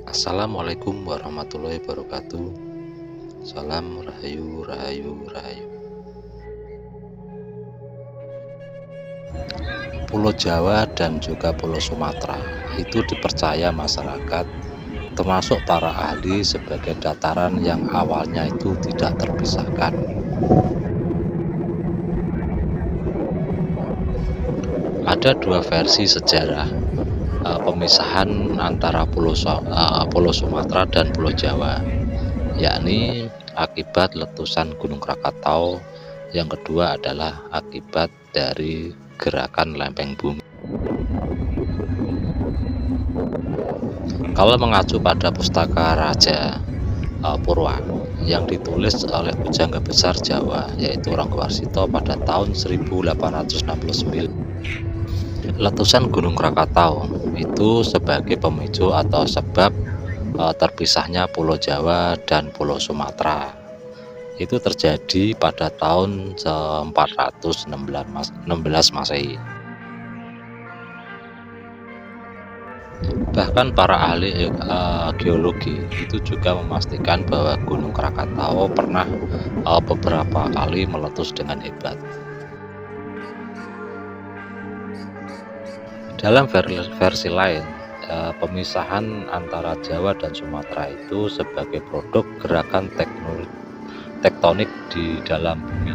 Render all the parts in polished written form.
Assalamualaikum warahmatullahi wabarakatuh. Salam rahayu rahayu rahayu. Pulau Jawa dan juga Pulau Sumatera itu dipercaya masyarakat, termasuk para ahli, sebagai dataran yang awalnya itu tidak terpisahkan. Ada dua versi sejarah pemisahan antara Pulau Sumatera dan Pulau Jawa, yakni akibat letusan Gunung Krakatau. Yang kedua adalah akibat dari gerakan lempeng bumi. Kalau mengacu pada pustaka Raja Purwa yang ditulis oleh Pujangga Besar Jawa, yaitu Ranggawarsita pada tahun 1869, letusan Gunung Krakatau itu sebagai pemicu atau sebab terpisahnya Pulau Jawa dan Pulau Sumatera. Itu terjadi pada tahun 416 Masehi. Bahkan para ahli geologi itu juga memastikan bahwa Gunung Krakatau pernah beberapa kali meletus dengan hebat. Dalam versi lain, pemisahan antara Jawa dan Sumatera itu sebagai produk gerakan tektonik di dalam bumi.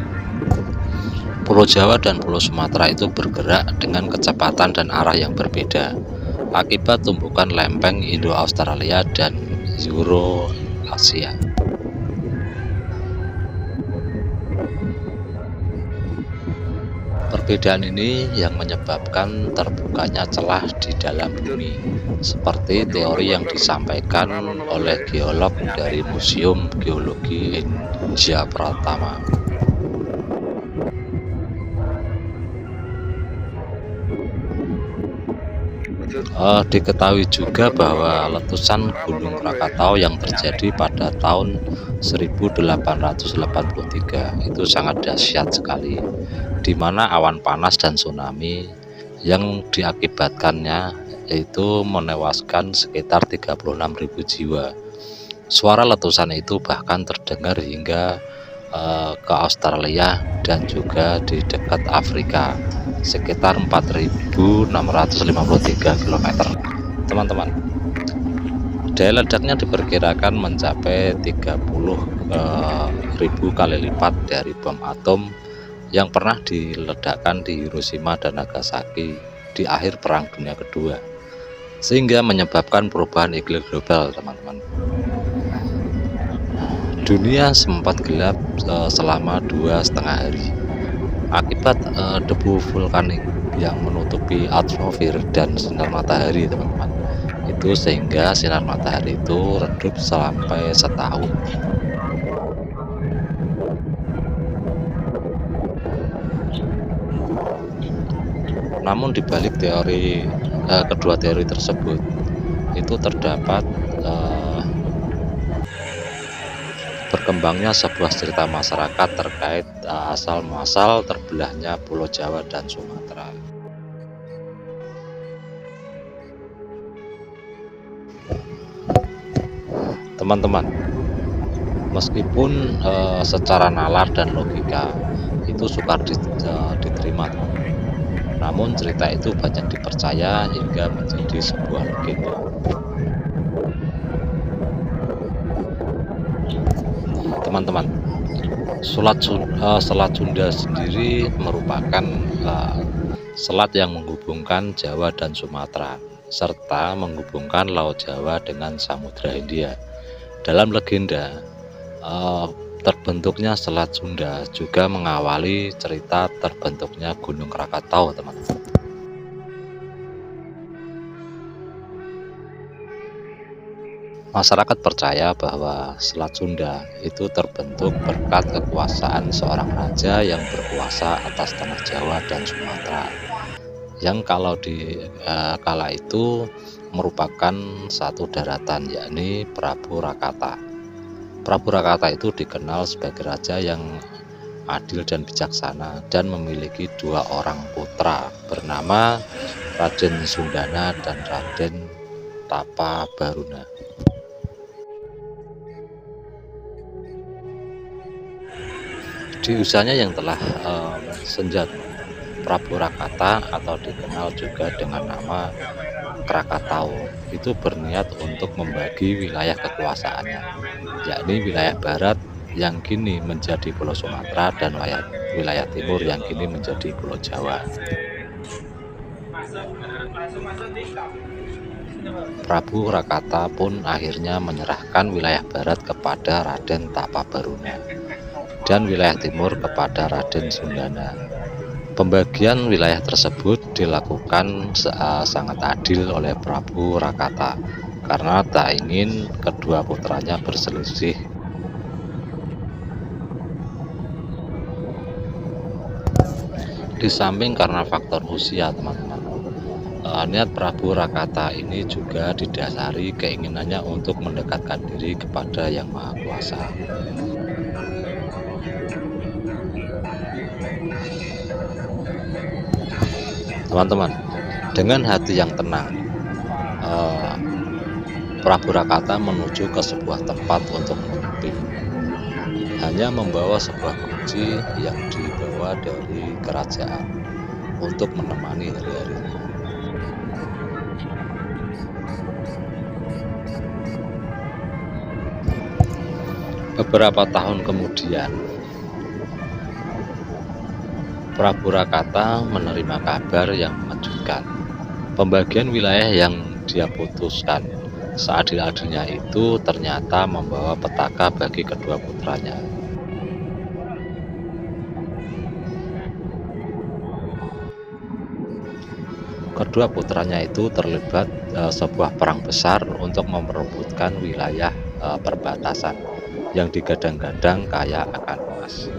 Pulau Jawa dan Pulau Sumatera itu bergerak dengan kecepatan dan arah yang berbeda akibat tumbukan lempeng Indo-Australia dan Eurasia. Perbedaan ini yang menyebabkan terbukanya celah di dalam bumi, seperti teori yang disampaikan oleh geolog dari Museum Geologi India Pratama. Diketahui juga bahwa letusan Gunung Krakatau yang terjadi pada tahun 1883 itu sangat dahsyat sekali, di mana awan panas dan tsunami yang diakibatkannya yaitu menewaskan sekitar 36.000 jiwa. Suara letusan itu bahkan terdengar hingga ke Australia dan juga di dekat Afrika, sekitar 4.653 km. Teman-teman, daya ledaknya diperkirakan mencapai 30.000 kali lipat dari bom atom yang pernah diledakkan di Hiroshima dan Nagasaki di akhir Perang Dunia Kedua, sehingga menyebabkan perubahan iklim global, teman-teman. Dunia sempat gelap selama 2,5 hari akibat debu vulkanik yang menutupi atmosfer dan sinar matahari, teman-teman. Itu sehingga sinar matahari itu redup sampai setahun. Namun dibalik kedua teori tersebut itu terdapat berkembangnya sebuah cerita masyarakat terkait asal muasal terbelahnya Pulau Jawa dan Sumatera. Teman-teman, meskipun secara nalar dan logika itu sukar diterima, namun cerita itu banyak dipercaya hingga menjadi sebuah legenda. Teman-teman, Selat Sunda sendiri merupakan selat yang menghubungkan Jawa dan Sumatera, serta menghubungkan Laut Jawa dengan Samudra Hindia. Dalam legenda, terbentuknya Selat Sunda juga mengawali cerita terbentuknya Gunung Krakatau, teman-teman. Masyarakat percaya bahwa Selat Sunda itu terbentuk berkat kekuasaan seorang raja yang berkuasa atas tanah Jawa dan Sumatera, yang kalau di kala itu merupakan satu daratan, yakni Prabu Rakata. Prabu Rakata itu dikenal sebagai raja yang adil dan bijaksana dan memiliki 2 orang putra bernama Raden Sundana dan Raden Tapabaruna. Di usianya yang telah senja, Prabu Rakata atau dikenal juga dengan nama Krakatau itu berniat untuk membagi wilayah kekuasaannya, yakni wilayah barat yang kini menjadi Pulau Sumatera dan wilayah timur yang kini menjadi Pulau Jawa. Prabu Rakata pun akhirnya menyerahkan wilayah barat kepada Raden Tapabaruna dan wilayah timur kepada Raden Sundana. Pembagian wilayah tersebut dilakukan sangat adil oleh Prabu Rakata karena tak ingin kedua putranya berselisih. Di samping karena faktor usia, teman-teman, niat Prabu Rakata ini juga didasari keinginannya untuk mendekatkan diri kepada Yang Maha Kuasa. Teman-teman, dengan hati yang tenang, Prabu Rakata menuju ke sebuah tempat untuk menepi. Hanya membawa sebuah kunci yang dibawa dari kerajaan untuk menemani hari-harinya. Beberapa tahun kemudian, Prabu Rakata menerima kabar yang mengejutkan. Pembagian wilayah yang dia putuskan seadil-adilnya itu ternyata membawa petaka bagi kedua putranya. Kedua putranya itu terlibat sebuah perang besar untuk memperebutkan wilayah perbatasan yang digadang-gadang kaya akan emas.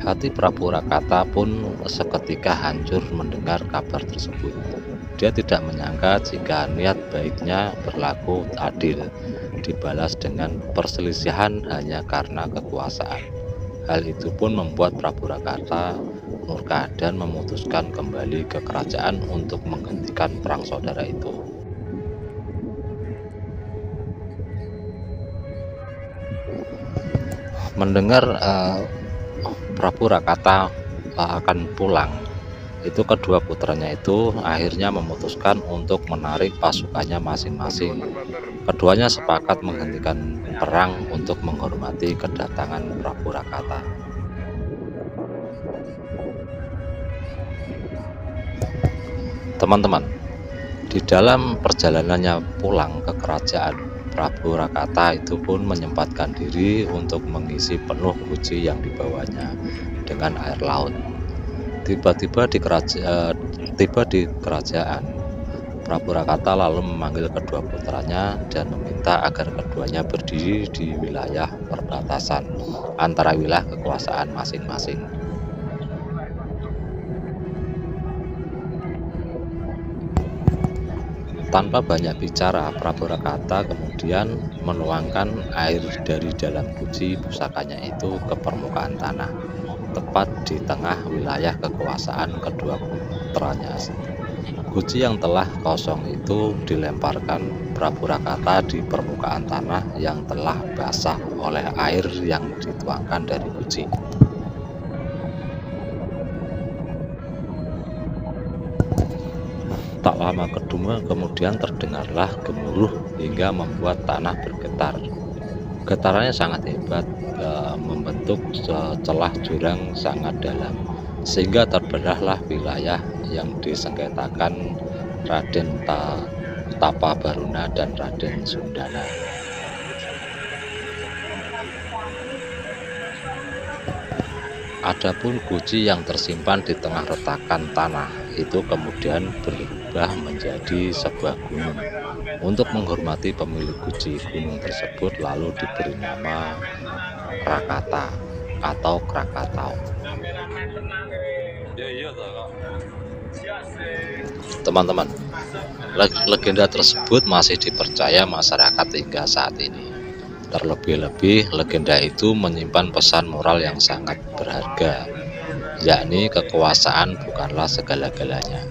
Hati Prabu Rakata pun seketika hancur mendengar kabar tersebut. Dia tidak menyangka jika niat baiknya berlaku adil, dibalas dengan perselisihan hanya karena kekuasaan. Hal itu pun membuat Prabu Rakata murka dan memutuskan kembali ke kerajaan untuk menghentikan perang saudara itu. Mendengar Prabu Rakata akan pulang, itu kedua putranya itu akhirnya memutuskan untuk menarik pasukannya masing-masing. Keduanya sepakat menghentikan perang untuk menghormati kedatangan Prabu Rakata. Teman-teman, di dalam perjalanannya pulang ke kerajaan, Prabu Rakata itu pun menyempatkan diri untuk mengisi penuh guci yang dibawanya dengan air laut. Tiba-tiba tiba di kerajaan, Prabu Rakata lalu memanggil kedua putranya dan meminta agar keduanya berdiri di wilayah perbatasan antara wilayah kekuasaan masing-masing. Tanpa banyak bicara, Prabu Rakata kemudian menuangkan air dari dalam guci pusakanya itu ke permukaan tanah, tepat di tengah wilayah kekuasaan kedua putranya. Guci yang telah kosong itu dilemparkan Prabu Rakata di permukaan tanah yang telah basah oleh air yang dituangkan dari guci. Tak lama kemudian terdengarlah gemuruh hingga membuat tanah bergetar. Getarannya sangat hebat, membentuk celah jurang sangat dalam, sehingga terbelahlah wilayah yang disengketakan Raden Tapabaruna dan Raden Sundana. Adapun guci yang tersimpan di tengah retakan tanah itu kemudian berubah menjadi sebuah gunung. Untuk menghormati pemilik guci, gunung tersebut lalu diberi nama Krakata atau Krakatau. Teman-teman, legenda tersebut masih dipercaya masyarakat hingga saat ini. Terlebih-lebih legenda itu menyimpan pesan moral yang sangat berharga, yakni kekuasaan bukanlah segala-galanya.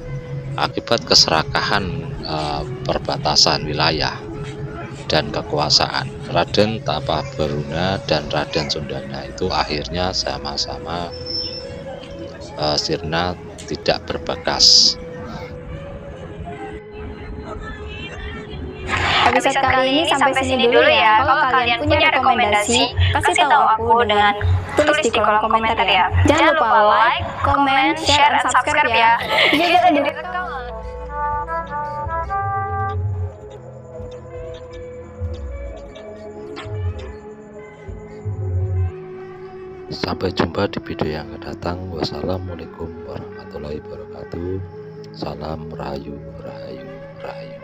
Akibat keserakahan perbatasan wilayah dan kekuasaan, Raden Tapabaruna dan Raden Sundana itu akhirnya sama-sama sirna tidak berbekas. Episode kali ini sampai sini dulu ya. Kalau kalian punya rekomendasi, kasih tahu aku dengan tulis di kolom komentar ya. Jangan lupa like, comment, share, dan subscribe ya. Jangan direkam. Sampai jumpa di video yang akan datang. Wassalamualaikum warahmatullahi wabarakatuh. Salam rahayu, rahayu, rahayu.